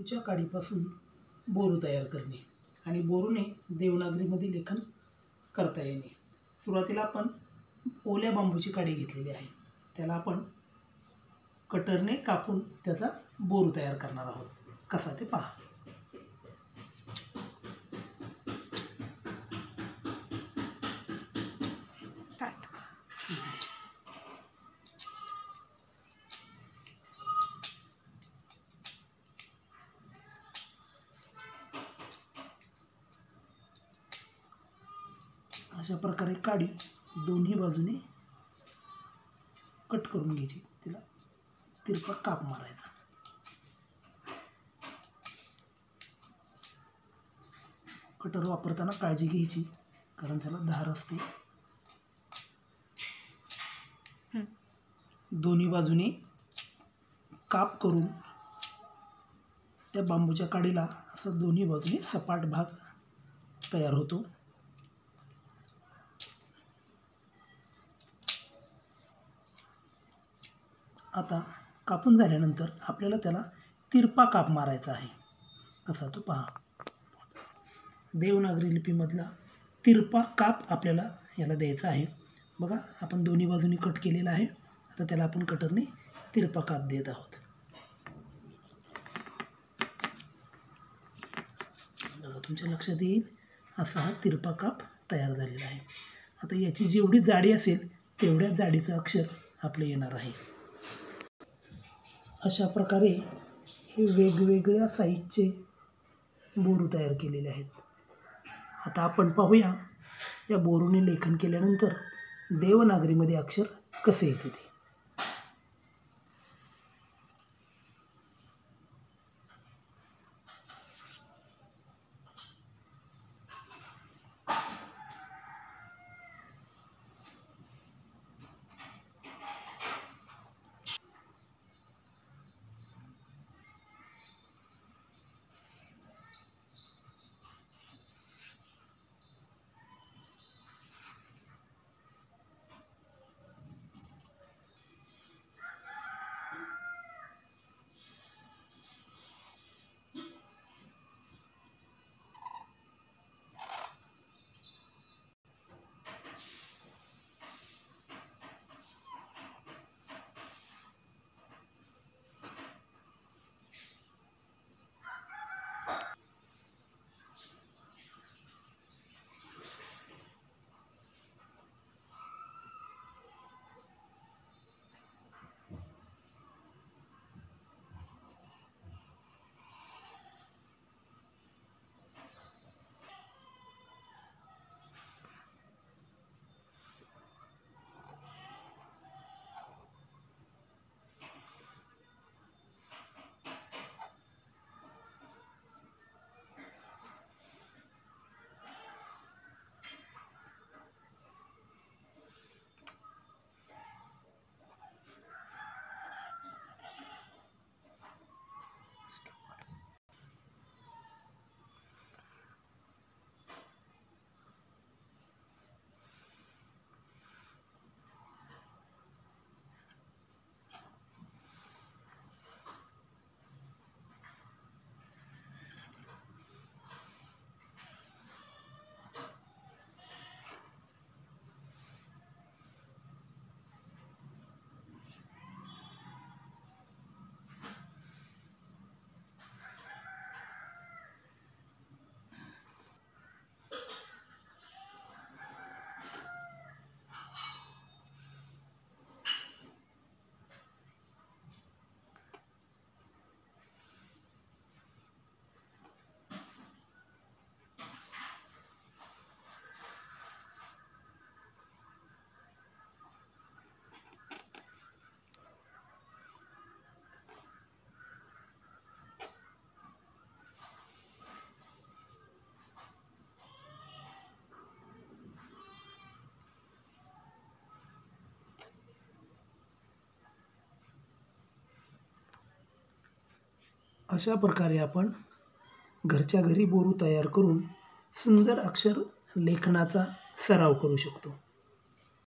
बांबूच्या काडीपासून बोरू तयार करणे आणि बोरूने देवनागरीमध्ये लेखन करता येणे। सुरुवातीला आपण ओल्या बांबूची काडी घेतलेली आहे, त्याला आपण कटरने कापून त्याचा बोरू तयार करणार आहोत। कसा ते पहा। अशा प्रकारे काडी दोन्ही बाजूने कट करून घ्यायची, तिला तिरपा काप मारायचा। कटर वापरताना काळजी घ्यायची, कारण त्याला धार असते। दोन्ही बाजूने काप करून त्या बांबूच्या काडीला असा दोन्ही बाजूने सपाट भाग तयार होतो। आता कापून झाल्यानंतर आपल्याला त्याला तिरपा काप मारायचा आहे। कसा तो पहा। देवनागरी लिपीमधला तिरपा काप आपल्याला याला द्यायचा आहे। बघा, आपण दोन्ही बाजूनी कट केलेला आहे। आता त्याला आपण कटरने तिरपा काप देत आहोत। बघा, तुमच्या लक्षात येईल असा हा तिरपा काप तयार झालेला आहे। आता याची जेवढी जाडी असेल तेवढ्या जाडीचं अक्षर आपलं येणार आहे। अशा प्रकारे हे वेगवेगळ्या साईजचे बोरू तयार केलेले आहेत। आता आपण पाहूया या बोरूने लेखन केल्यानंतर देवनागरीमध्ये अक्षर कसे येते ते। अशा प्रकारे आपण घरच्या घरी बोरू तयार करून सुंदर अक्षर लेखनाचा सराव करू शकतो।